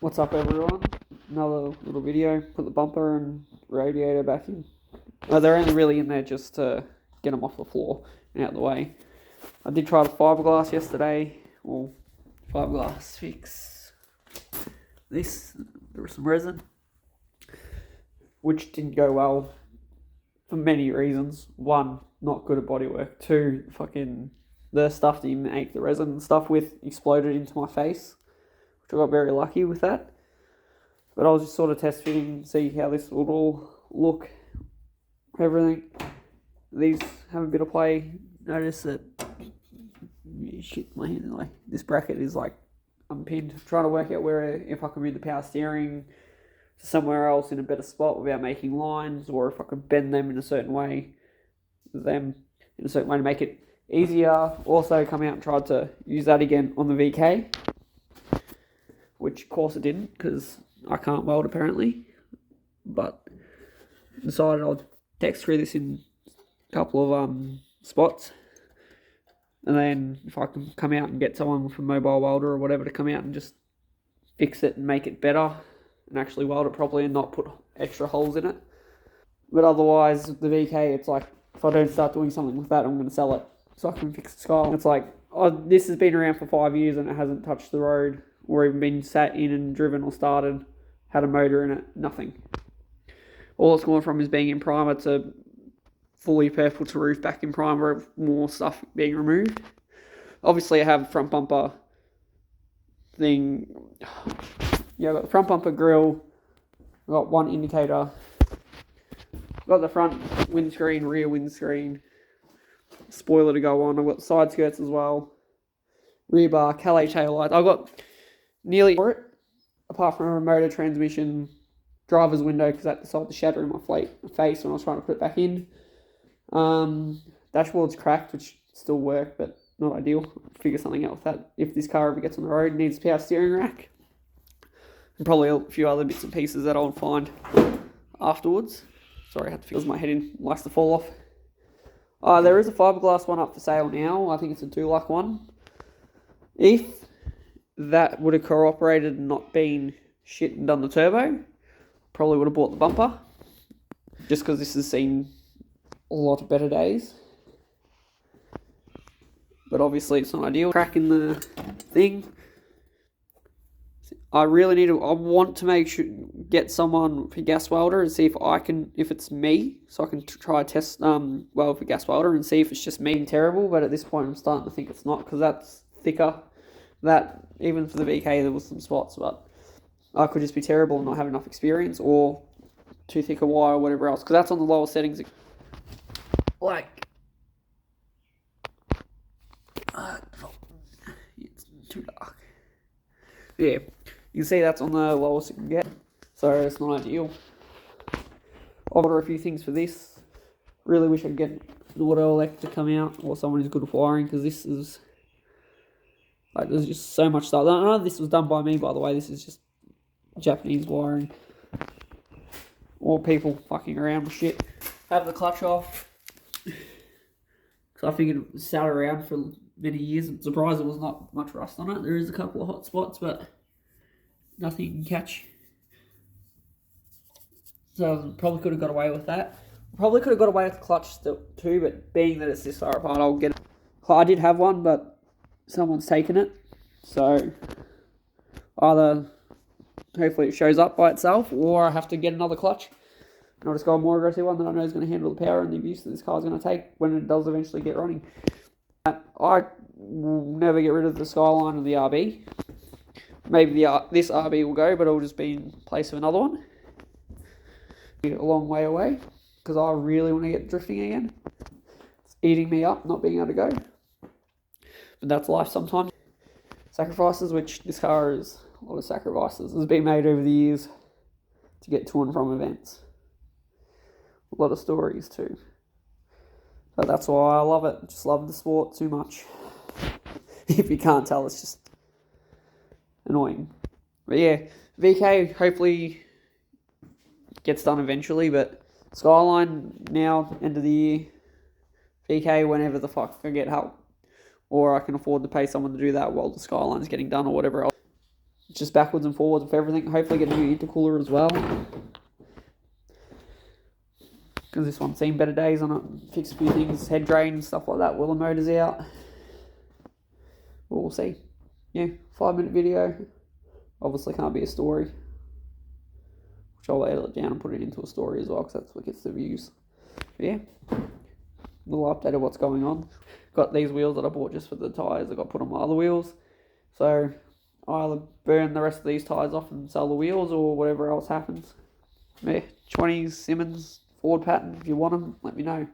What's up, everyone? Another little video. Put the bumper and radiator back in. They're only really in there just to get them off the floor and out of the way. I did try the fiberglass yesterday. Well, fiberglass fix this. There was some resin, which didn't go well for many reasons. One, not good at bodywork. Two, the stuff that you make the resin and stuff with exploded into my face, which I got very lucky with that. But I was just sort of test fitting, see how this would all look, everything. These have a bit of play. Notice that, shit, my hand in the way. This bracket is like unpinned. Trying to work out if I can move the power steering to somewhere else in a better spot without making lines, or if I could bend them in a certain way, to make it easier. Also come out and tried to use that again on the VK, which of course it didn't, because I can't weld apparently, but decided I'll text screw this in a couple of spots, and then if I can come out and get someone with a mobile welder or whatever to come out and just fix it and make it better and actually weld it properly and not put extra holes in it. But otherwise, the VK, it's like, if I don't start doing something with that, I'm going to sell it so I can fix the Skyline. It's like, this has been around for 5 years and it hasn't touched the road or even been sat in and driven or started, had a motor in it, nothing. All it's gone from is being in primer to fully purple to roof back in primer with more stuff being removed. Obviously I have front bumper thing. Yeah, I've got the front bumper grill, I've got one indicator, I've got the front windscreen, rear windscreen, spoiler to go on, I've got side skirts as well, rear bar, Calais tail lights. I've got nearly for it, apart from a motor transmission, driver's window, because that decided to shatter in my face when I was trying to put it back in. Dashboard's cracked, which still work, but not ideal. I'll figure something out with that if this car ever gets on the road. It needs a power steering rack, and probably a few other bits and pieces that I'll find afterwards. Sorry, I had to fix my head in. It likes to fall off. There is a fiberglass one up for sale now. I think it's a Dulux one. If that would have cooperated and not been shit and done the turbo, probably would have bought the bumper, just because this has seen a lot of better days. But obviously it's not ideal. Cracking the thing. I want to get someone for gas welder and see if it's me, so I can try test weld for gas welder and see if it's just me terrible. But at this point I'm starting to think it's not, because that's thicker. That, even for the VK, there was some spots, but I could just be terrible and not have enough experience, or too thick a wire or whatever else, because that's on the lower settings. Like, it's too dark. Yeah, you can see that's on the lowest it can get, so it's not ideal. I'll order a few things for this. Really wish I could get an auto elect to come out, or someone who's good at wiring, because this is, like, there's just so much stuff. None of this was done by me, by the way. This is just Japanese wiring, or people fucking around with shit. Have the clutch off, because I figured it sat around for many years. I'm surprised there was not much rust on it. There is a couple of hot spots, but nothing you can catch. So I probably could have got away with that. Probably could have got away with the clutch still too, but being that it's this far apart, I'll get it. I did have one, but someone's taken it. So either hopefully it shows up by itself, or I have to get another clutch. And I'll just go a more aggressive one that I know is going to handle the power and the abuse that this car is going to take when it does eventually get running. I will never get rid of the Skyline and the RB. Maybe this RB will go, but it'll just be in place of another one. A long way away, because I really want to get drifting again. It's eating me up not being able to go. But that's life sometimes. Sacrifices, which this car is a lot of sacrifices, has been made over the years to get to and from events. A lot of stories too. But that's why I love it. Just love the sport too much. If you can't tell, it's just annoying. But yeah, VK hopefully gets done eventually, but Skyline now, end of the year. VK whenever the fuck I get help. Or I can afford to pay someone to do that while the Skyline's getting done or whatever else. just backwards and forwards with everything. Hopefully get a new intercooler as well, because this one's seen better days on it. Fix a few things, head drain and stuff like that while the motor's out. But we'll see. Yeah, 5-minute video. Obviously can't be a story, which I'll edit it down and put it into a story as well, because that's what gets the views. But yeah, little update of what's going on. Got these wheels that I bought just for the tyres. I got put on my other wheels, so I either burn the rest of these tyres off and sell the wheels, or whatever else happens. Yeah, 20s Simmons Ford pattern. If you want them, let me know.